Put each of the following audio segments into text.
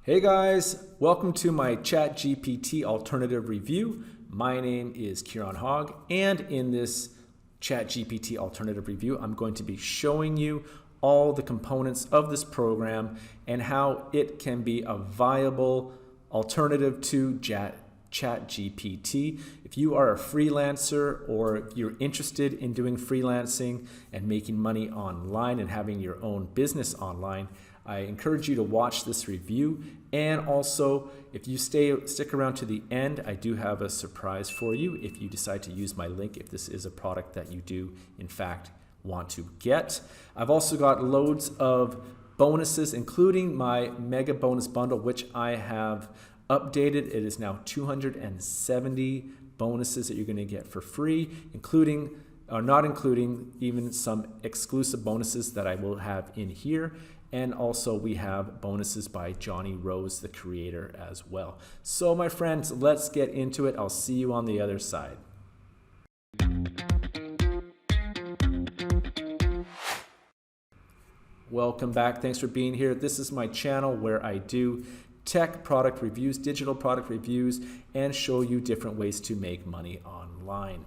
Hey guys, welcome to my ChatGPT Alternative Review. My name is Kieran Hogg, and in this ChatGPT Alternative Review, I'm going to be showing you all the components of this program and how it can be a viable alternative to ChatGPT. If you are a freelancer or if you're interested in doing freelancing and making money online and having your own business online, I encourage you to watch this review. And also, if you stick around to the end, I do have a surprise for you if you decide to use my link, if this is a product that you do in fact want to get. I've also got loads of bonuses, including my mega bonus bundle, which I have updated. It is now 270 bonuses that you're going to get for free, not including even some exclusive bonuses that I will have in here. And also we have bonuses by Johnny Rose, the creator, as well. So my friends, let's get into it. I'll see you on the other side. Welcome back. Thanks for being here. This is my channel where I do tech product reviews, digital product reviews, and show you different ways to make money online.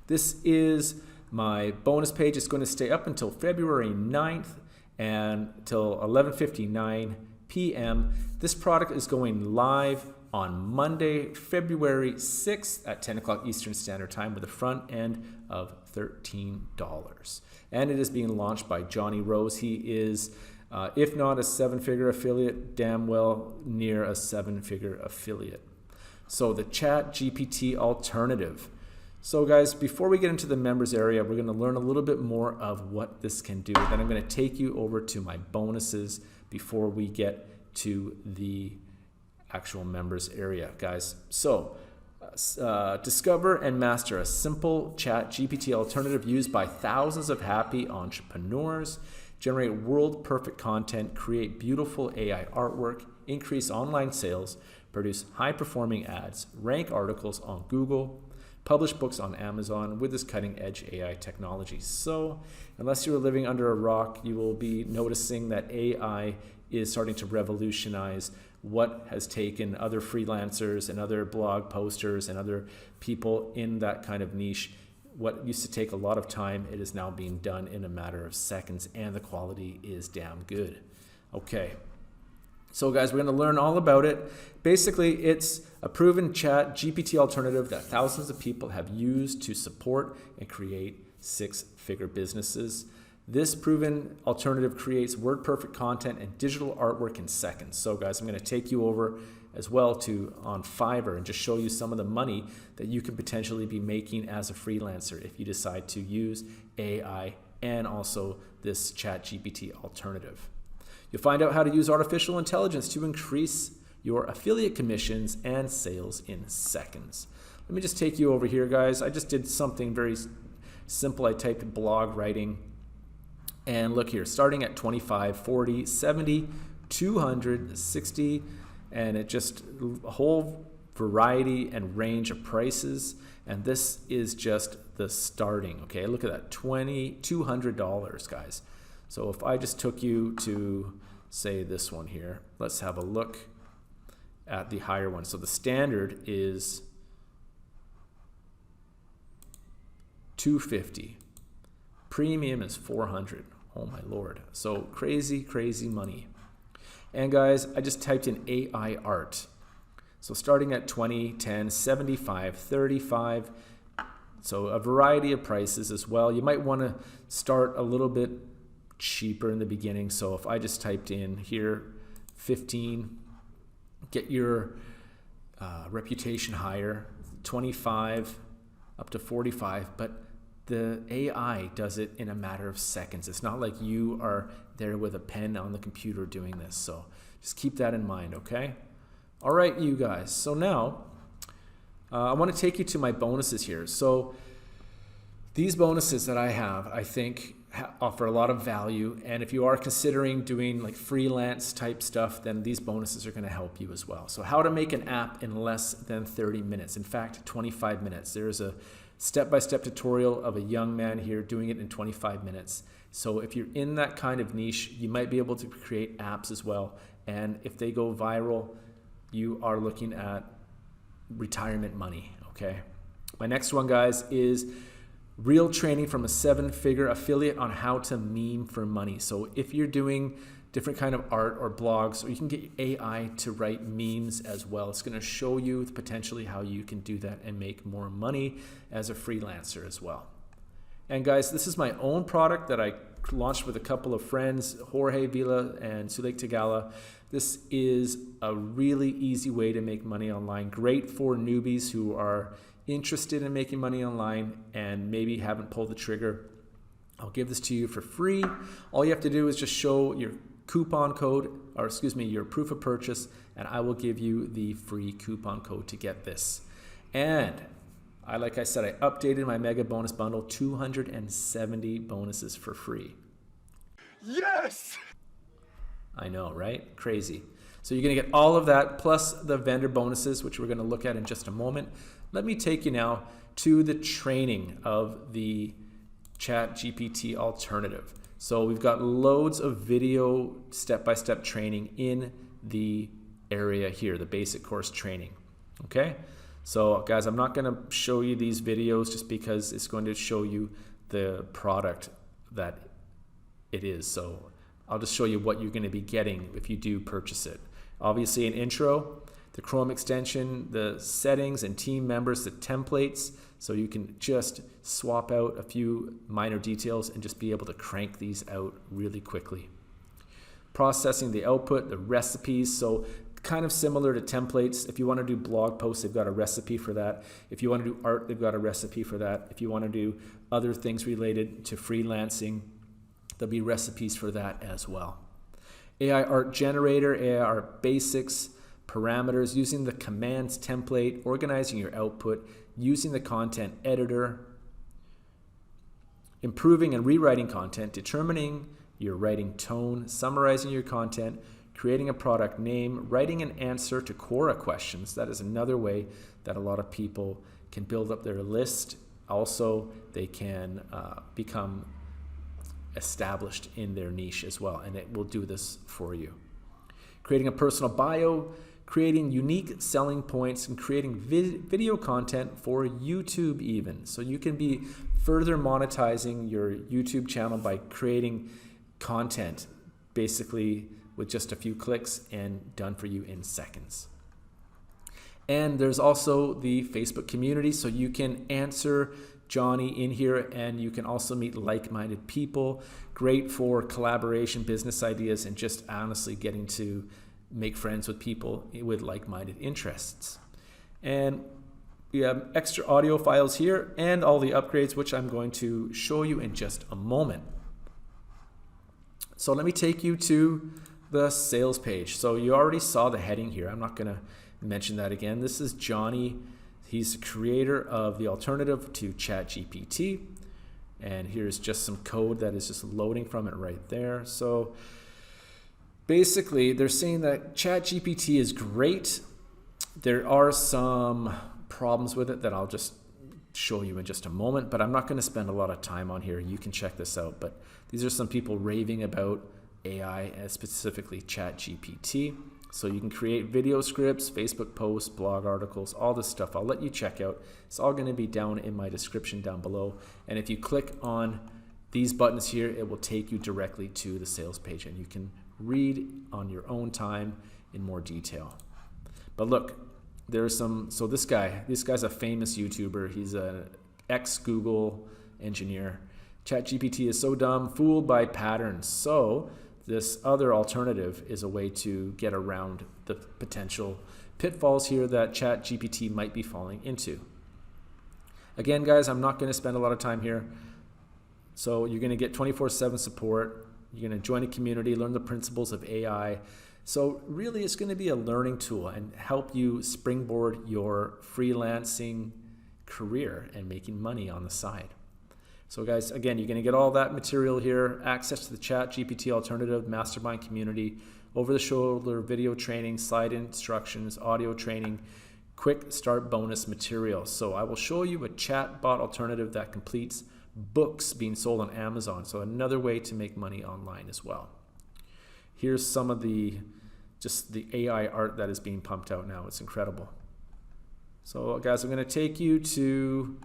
This is my bonus page. It's going to stay up until February 9th. And till 11:59 p.m. This product is going live on Monday, February 6th at 10 o'clock Eastern Standard Time with a front end of $13. And it is being launched by Johnny Rose. He is, if not a seven-figure affiliate, damn well near a seven-figure affiliate. So the ChatGPT Alternative. So guys, before we get into the members area, we're going to learn a little bit more of what this can do. Then I'm going to take you over to my bonuses before we get to the actual members area, guys. So discover and master a simple ChatGPT alternative used by thousands of happy entrepreneurs. Generate world perfect content, create beautiful AI artwork, increase online sales, produce high performing ads, rank articles on Google, publish books on Amazon with this cutting-edge AI technology. So unless you're living under a rock, you will be noticing that AI is starting to revolutionize what has taken other freelancers and other blog posters and other people in that kind of niche. What used to take a lot of time, it is now being done in a matter of seconds, and the quality is damn good. Okay. So guys, we're going to learn all about it. Basically, it's a proven ChatGPT alternative that thousands of people have used to support and create six-figure businesses. This proven alternative creates WordPerfect content and digital artwork in seconds. So guys, I'm going to take you over as well on Fiverr and just show you some of the money that you could potentially be making as a freelancer if you decide to use AI and also this ChatGPT alternative. You'll find out how to use artificial intelligence to increase your affiliate commissions and sales in seconds. Let me just take you over here, guys. I just did something very simple. I typed blog writing, and look here, starting at 25, 40, 70, 200, 60, and it just a whole variety and range of prices. And this is just the starting. Okay, look at that, $200, guys. So if I just took you to, say, this one here, let's have a look at the higher one. So the standard is $250. Premium is $400. Oh my Lord. So crazy, crazy money. And guys, I just typed in AI art. So starting at 20, 10, 75, 35. So a variety of prices as well. You might want to start a little bit cheaper in the beginning. So if I just typed in here 15, get your reputation higher, 25 up to 45, but the AI does it in a matter of seconds. It's not like you are there with a pen on the computer doing this. So just keep that in mind, okay? All right, you guys. So now I want to take you to my bonuses here. So these bonuses that I have, I think, offer a lot of value, and if you are considering doing like freelance type stuff, then these bonuses are going to help you as well. So how to make an app in less than 30 minutes, in fact 25 minutes. There's a step-by-step tutorial of a young man here doing it in 25 minutes. So if you're in that kind of niche, you might be able to create apps as well. And if they go viral, you are looking at retirement money, okay? My next one, guys, is real training from a 7-figure affiliate on how to meme for money. So if you're doing different kind of art or blogs, or you can get AI to write memes as well. It's going to show you potentially how you can do that and make more money as a freelancer as well. And guys, this is my own product that I launched with a couple of friends, Jorge Vila and Suleik Tagala. This is a really easy way to make money online. Great for newbies who are interested in making money online and maybe haven't pulled the trigger. I'll give this to you for free. All you have to do is just show your coupon code, or excuse me, your proof of purchase, and I will give you the free coupon code to get this. And like I said, I updated my mega bonus bundle, 270 bonuses for free. Yes! I know, right? Crazy. So you're going to get all of that plus the vendor bonuses, which we're going to look at in just a moment. Let me take you now to the training of the ChatGPT Alternative. So we've got loads of video step-by-step training in the area here, the basic course training. Okay? So guys, I'm not going to show you these videos just because it's going to show you the product that it is. So I'll just show you what you're going to be getting if you do purchase it. Obviously an intro, the Chrome extension, the settings and team members, the templates, so you can just swap out a few minor details and just be able to crank these out really quickly. Processing the output, the recipes, so kind of similar to templates. If you want to do blog posts, they've got a recipe for that. If you want to do art, they've got a recipe for that. If you want to do other things related to freelancing, there'll be recipes for that as well. AI art generator, AI art basics, parameters, using the commands template, organizing your output, using the content editor, improving and rewriting content, determining your writing tone, summarizing your content, creating a product name, writing an answer to Quora questions. That is another way that a lot of people can build up their list. Also, they can become established in their niche as well, and it will do this for you. Creating a personal bio, creating unique selling points, and creating video content for YouTube even. So you can be further monetizing your YouTube channel by creating content basically with just a few clicks and done for you in seconds. And there's also the Facebook community, so you can answer Johnny in here, and you can also meet like-minded people. Great for collaboration, business ideas, and just honestly getting to make friends with people with like-minded interests. And we have extra audio files here and all the upgrades, which I'm going to show you in just a moment. So let me take you to the sales page. So you already saw the heading here. I'm not going to mention that again. This is Johnny. He's the creator of the alternative to ChatGPT. And here's just some code that is just loading from it right there. So basically, they're saying that ChatGPT is great. There are some problems with it that I'll just show you in just a moment, but I'm not going to spend a lot of time on here. You can check this out. But these are some people raving about AI, and specifically ChatGPT. So you can create video scripts, Facebook posts, blog articles, all this stuff. I'll let you check out. It's all going to be down in my description down below. And if you click on these buttons here, it will take you directly to the sales page, and you can read on your own time in more detail. But look, there's some, so this guy's a famous YouTuber. He's an ex-Google engineer. ChatGPT is so dumb, fooled by patterns. So this other alternative is a way to get around the potential pitfalls here that ChatGPT might be falling into. Again, guys, I'm not going to spend a lot of time here. So you're going to get 24/7 support. You're going to join a community, learn the principles of AI. So really, it's going to be a learning tool and help you springboard your freelancing career and making money on the side. So guys, again, you're going to get all that material here, access to the ChatGPT Alternative Mastermind community, over-the-shoulder video training, slide instructions, audio training, quick start bonus material. So I will show you a chatbot alternative that completes books being sold on Amazon. So another way to make money online as well. Here's some of the AI art that is being pumped out now. It's incredible. So guys, I'm going to take you to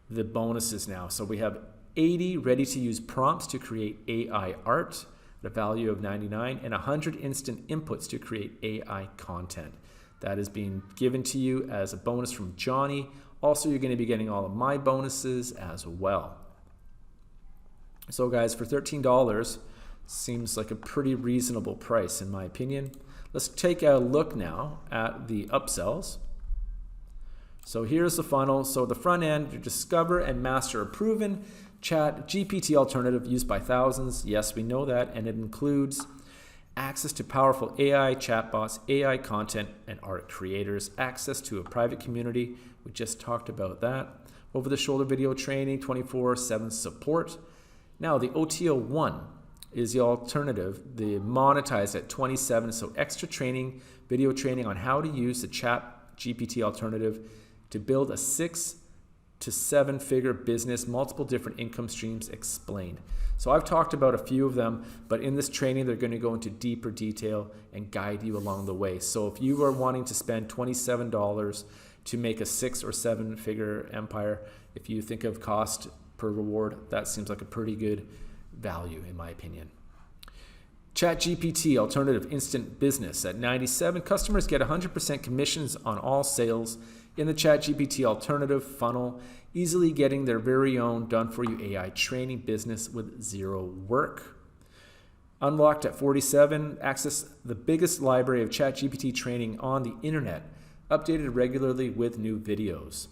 the bonuses now. So we have 80 ready-to-use prompts to create AI art at a value of 99 and 100 instant inputs to create AI content. That is being given to you as a bonus from Johnny. Also, you're going to be getting all of my bonuses as well. So guys, for $13, seems like a pretty reasonable price in my opinion. Let's take a look now at the upsells. So here's the funnel. So the front end, you discover and master a proven ChatGPT alternative used by thousands. Yes, we know that. And it includes access to powerful AI chatbots, AI content, and art creators, access to a private community. We just talked about that. Over-the-shoulder video training, 24/7 support. Now, the OTO1 is the alternative, the monetized at 27. So extra training, video training on how to use the ChatGPT alternative to build a 6 to 7 figure business, multiple different income streams explained. So I've talked about a few of them, but in this training, they're going to go into deeper detail and guide you along the way. So if you are wanting to spend $27 to make a 6 or 7 figure empire, if you think of cost per reward, that seems like a pretty good value in my opinion. ChatGPT Alternative Instant Business at 97. Customers get 100% commissions on all sales in the ChatGPT Alternative funnel, easily getting their very own done-for-you AI training business with zero work. Unlocked at 47. Access the biggest library of ChatGPT training on the internet, updated regularly with new videos.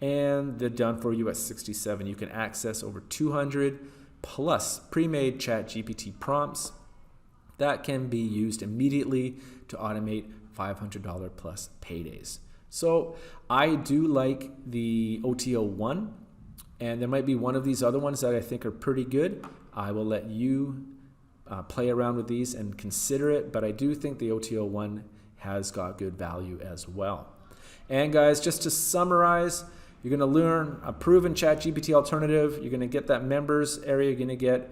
And the done-for-you at 67. You can access over 200 plus pre-made ChatGPT prompts that can be used immediately to automate $500 plus paydays. So I do like the OTO1, and there might be one of these other ones that I think are pretty good. I will let you play around with these and consider it, but I do think the OTO1 has got good value as well. And guys, just to summarize, you're going to learn a proven ChatGPT alternative. You're going to get that members area. You're going to get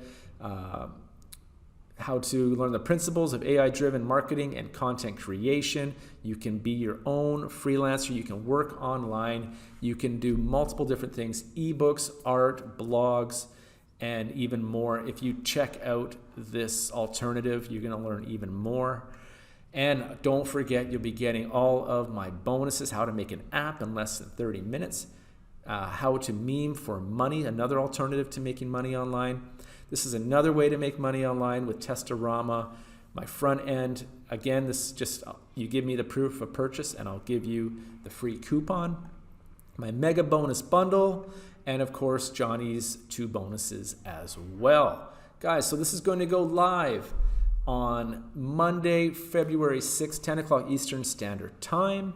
how to learn the principles of AI-driven marketing and content creation. You can be your own freelancer. You can work online. You can do multiple different things, ebooks, art, blogs, and even more. If you check out this alternative, you're going to learn even more. And don't forget, you'll be getting all of my bonuses, how to make an app in less than 30 minutes, how to meme for money, another alternative to making money online. This is another way to make money online with Testorama. My front end, again, this is just, you give me the proof of purchase and I'll give you the free coupon. My mega bonus bundle, and of course, Johnny's 2 bonuses as well. Guys, so this is going to go live on Monday, February 6th, 10 o'clock Eastern Standard Time.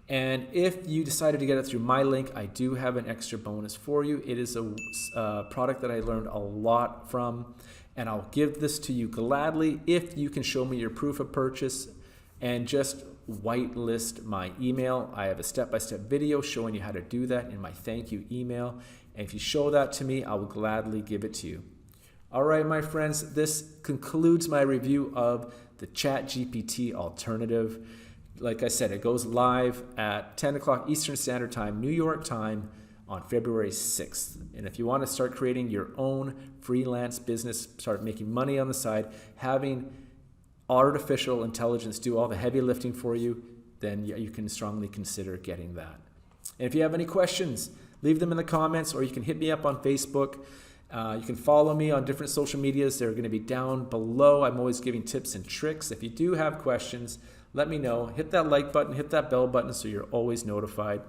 And if you decided to get it through my link, I do have an extra bonus for you. It is a product that I learned a lot from, and I'll give this to you gladly if you can show me your proof of purchase and just whitelist my email. I have a step-by-step video showing you how to do that in my thank you email. And if you show that to me, I will gladly give it to you. All right, my friends, this concludes my review of the ChatGPT alternative. Like I said, it goes live at 10 o'clock Eastern Standard Time, New York time, on February 6th. And if you want to start creating your own freelance business, start making money on the side, having artificial intelligence do all the heavy lifting for you, then you can strongly consider getting that. And if you have any questions, leave them in the comments, or you can hit me up on Facebook. You can follow me on different social medias. They're going to be down below. I'm always giving tips and tricks. If you do have questions, let me know. Hit that like button, hit that bell button so you're always notified.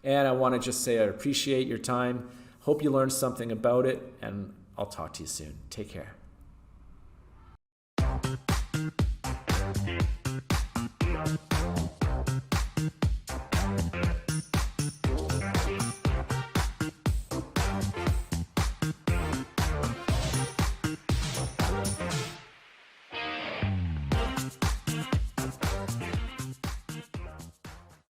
And I want to just say I appreciate your time. Hope you learned something about it, and I'll talk to you soon. Take care.